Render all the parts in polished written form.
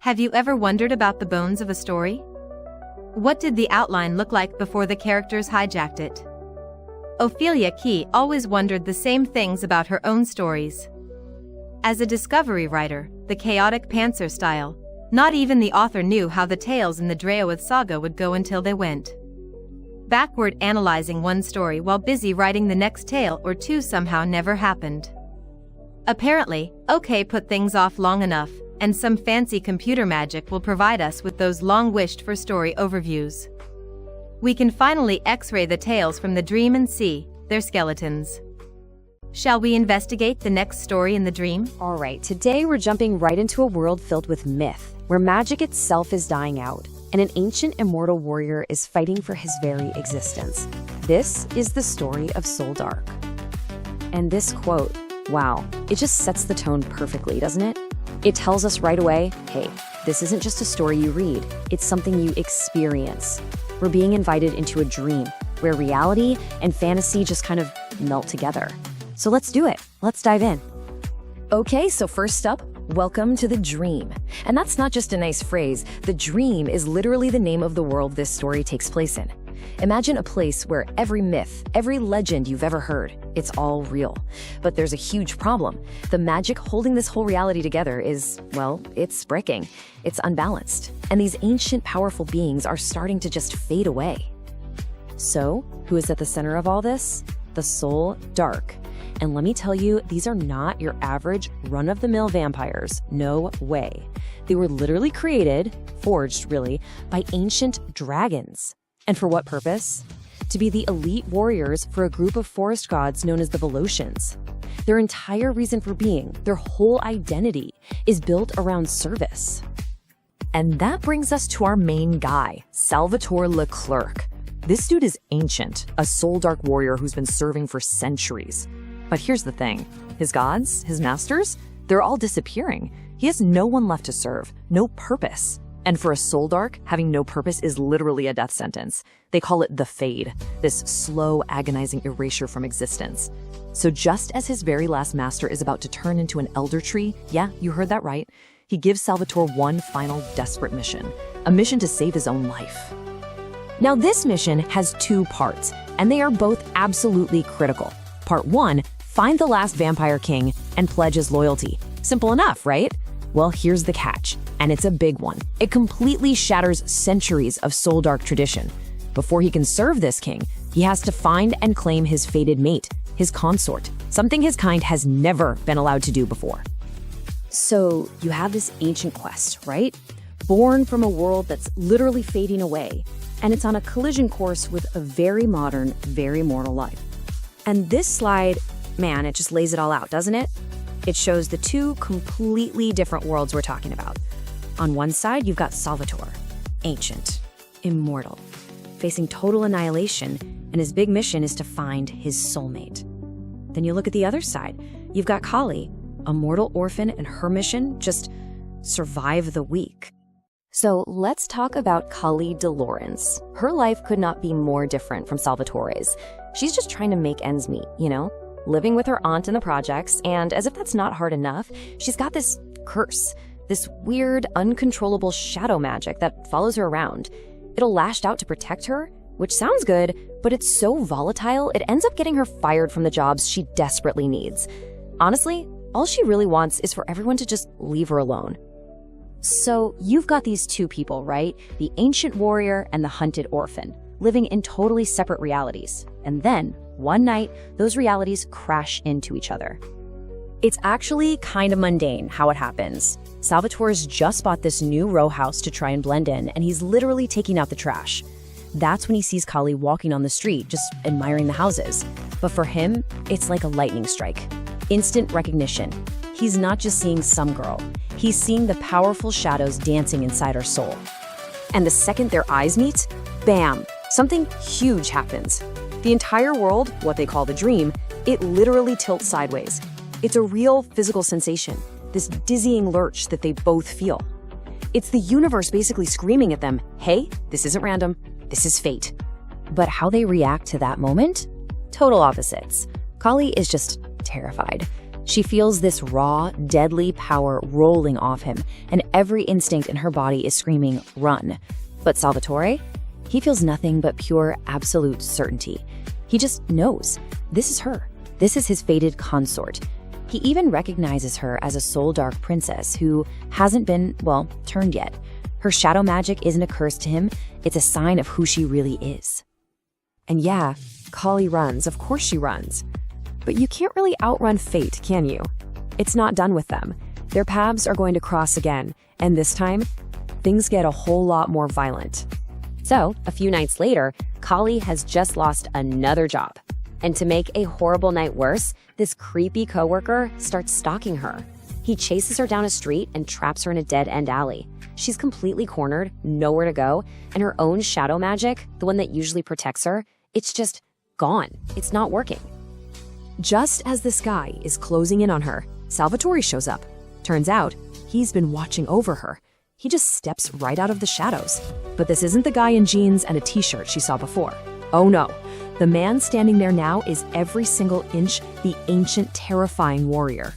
Have you ever wondered about the bones of a story? What did the outline look like before the characters hijacked it? Ophelia Kee always wondered the same things about her own stories. As a discovery writer, the chaotic pantser style, not even the author knew how the tales in the Draoithe Saga would go until they went. Backward analyzing one story while busy writing the next tale or two somehow never happened. Apparently, OK put things off long enough, and some fancy computer magic will provide us with those long-wished-for story overviews. We can finally X-ray the tales from the dream and see their skeletons. Shall we investigate the next story in the dream? All right, today we're jumping right into a world filled with myth, where magic itself is dying out, and an ancient immortal warrior is fighting for his very existence. This is the story of Soul Dark. And this quote, wow, it just sets the tone perfectly, doesn't it? It tells us right away, hey, this isn't just a story you read, it's something you experience. We're being invited into a dream, where reality and fantasy just kind of melt together. So let's do it. Let's dive in. Okay, so first up, welcome to the dream. And that's not just a nice phrase. The dream is literally the name of the world this story takes place in. Imagine a place where every myth, every legend you've ever heard, it's all real. But there's a huge problem. The magic holding this whole reality together is, well, it's breaking. It's unbalanced. And these ancient, powerful beings are starting to just fade away. So, who is at the center of all this? The Soul Dark. And let me tell you, these are not your average run-of-the-mill vampires. No way. They were literally created, forged really, by ancient dragons. And for what purpose? To be the elite warriors for a group of forest gods known as the Volosians. Their entire reason for being, their whole identity, is built around service. And that brings us to our main guy, Salvatore LeClerq. This dude is ancient, a soul dark warrior who's been serving for centuries. But here's the thing, his gods, his masters, they're all disappearing. He has no one left to serve, no purpose. And for a soul dark, having no purpose is literally a death sentence. They call it the fade, this slow, agonizing erasure from existence. So just as his very last master is about to turn into an elder tree, yeah, you heard that right, he gives Salvatore one final desperate mission, a mission to save his own life. Now this mission has two parts, and they are both absolutely critical. Part 1, find the last vampire king and pledge his loyalty. Simple enough, right? Well, here's the catch, and it's a big one. It completely shatters centuries of soul dark tradition. Before he can serve this king, he has to find and claim his fated mate, his consort, something his kind has never been allowed to do before. So you have this ancient quest, right? Born from a world that's literally fading away, and it's on a collision course with a very modern, very mortal life. And this slide, man, it just lays it all out, doesn't it? It shows the two completely different worlds we're talking about. On one side, you've got Salvatore, ancient, immortal, facing total annihilation, and his big mission is to find his soulmate. Then you look at the other side, you've got Kali, a mortal orphan, and her mission, just survive the week. So let's talk about Kali de Lawrence. Her life could not be more different from Salvatore's. She's just trying to make ends meet, you know? Living with her aunt in the projects, and as if that's not hard enough, she's got this curse, this weird, uncontrollable shadow magic that follows her around. It'll lash out to protect her, which sounds good, but it's so volatile, it ends up getting her fired from the jobs she desperately needs. Honestly, all she really wants is for everyone to just leave her alone. So you've got these two people, right? The ancient warrior and the hunted orphan, living in totally separate realities. And then, one night, those realities crash into each other. It's actually kind of mundane how it happens. Salvatore's just bought this new row house to try and blend in, and he's literally taking out the trash. That's when he sees Kali walking on the street, just admiring the houses. But for him, it's like a lightning strike. Instant recognition. He's not just seeing some girl. He's seeing the powerful shadows dancing inside her soul. And the second their eyes meet, bam, something huge happens. The entire world, what they call the dream, it literally tilts sideways. It's a real physical sensation, this dizzying lurch that they both feel. It's the universe basically screaming at them, hey, this isn't random, this is fate. But how they react to that moment? Total opposites. Kali is just terrified. She feels this raw, deadly power rolling off him, and every instinct in her body is screaming, run. But Salvatore? He feels nothing but pure, absolute certainty. He just knows. This is her. This is his fated consort. He even recognizes her as a soul dark princess who hasn't been, well, turned yet. Her shadow magic isn't a curse to him. It's a sign of who she really is. And yeah, Kali runs. Of course she runs. But you can't really outrun fate, can you? It's not done with them. Their paths are going to cross again, and this time, things get a whole lot more violent. So, a few nights later, Kali has just lost another job. And to make a horrible night worse, this creepy coworker starts stalking her. He chases her down a street and traps her in a dead-end alley. She's completely cornered, nowhere to go, and her own shadow magic, the one that usually protects her, it's just gone. It's not working. Just as this guy is closing in on her, Salvatore shows up. Turns out, he's been watching over her. He just steps right out of the shadows. But this isn't the guy in jeans and a t-shirt she saw before. Oh no, the man standing there now is every single inch the ancient, terrifying warrior.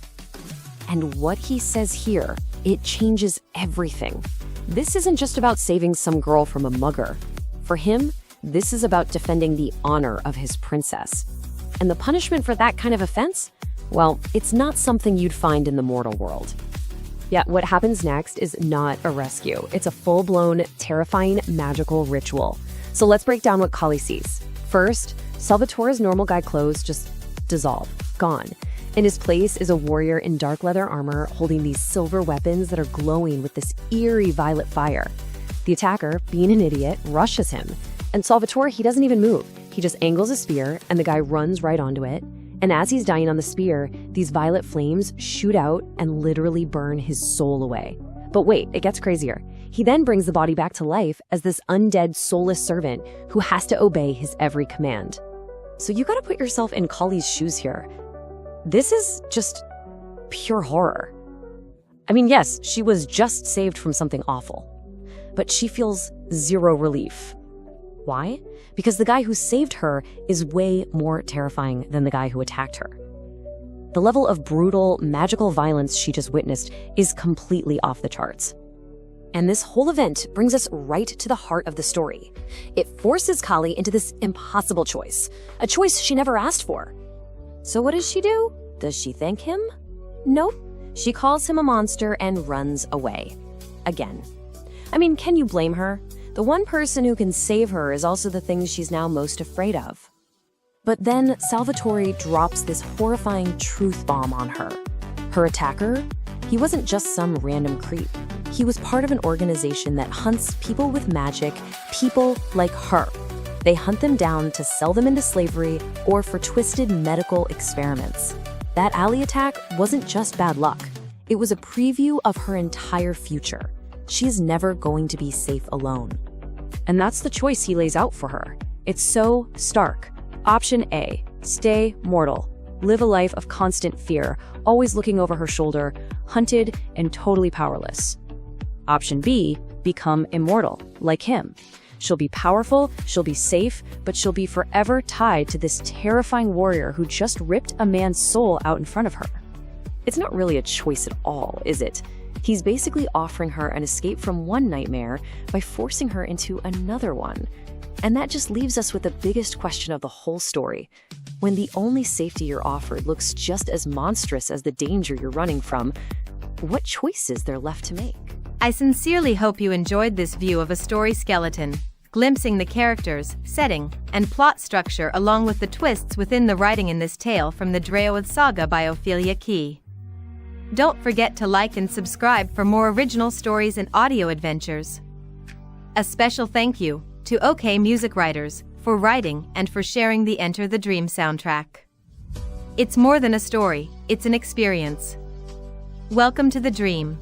And what he says here, it changes everything. This isn't just about saving some girl from a mugger. For him, this is about defending the honor of his princess. And the punishment for that kind of offense? Well, it's not something you'd find in the mortal world. Yeah, what happens next is not a rescue. It's a full-blown, terrifying, magical ritual. So let's break down what Kali sees. First, Salvatore's normal guy clothes just dissolve, gone. In his place is a warrior in dark leather armor holding these silver weapons that are glowing with this eerie violet fire. The attacker, being an idiot, rushes him. And Salvatore, he doesn't even move. He just angles a spear, and the guy runs right onto it. And as he's dying on the spear, these violet flames shoot out and literally burn his soul away. But wait, it gets crazier. He then brings the body back to life as this undead, soulless servant who has to obey his every command. So you gotta put yourself in Kali's shoes here. This is just pure horror. I mean, yes, she was just saved from something awful, but she feels zero relief. Why? Because the guy who saved her is way more terrifying than the guy who attacked her. The level of brutal, magical violence she just witnessed is completely off the charts. And this whole event brings us right to the heart of the story. It forces Kali into this impossible choice, a choice she never asked for. So what does she do? Does she thank him? Nope. She calls him a monster and runs away. Again. I mean, can you blame her? The one person who can save her is also the thing she's now most afraid of. But then Salvatore drops this horrifying truth bomb on her. Her attacker? He wasn't just some random creep. He was part of an organization that hunts people with magic, people like her. They hunt them down to sell them into slavery or for twisted medical experiments. That alley attack wasn't just bad luck. It was a preview of her entire future. She is never going to be safe alone. And that's the choice he lays out for her. It's so stark. Option A, stay mortal. Live a life of constant fear, always looking over her shoulder, hunted and totally powerless. Option B, become immortal, like him. She'll be powerful, she'll be safe, but she'll be forever tied to this terrifying warrior who just ripped a man's soul out in front of her. It's not really a choice at all, is it? He's basically offering her an escape from one nightmare by forcing her into another one. And that just leaves us with the biggest question of the whole story. When the only safety you're offered looks just as monstrous as the danger you're running from, what choice is there left to make? I sincerely hope you enjoyed this view of a story skeleton, glimpsing the characters, setting, and plot structure along with the twists within the writing in this tale from the Draoithe Saga by Ophelia Kee. Don't forget to like and subscribe for more original stories and audio adventures. A special thank you to OK Music Writers for writing and for sharing the Enter the Dream soundtrack. It's more than a story, it's an experience. Welcome to the dream.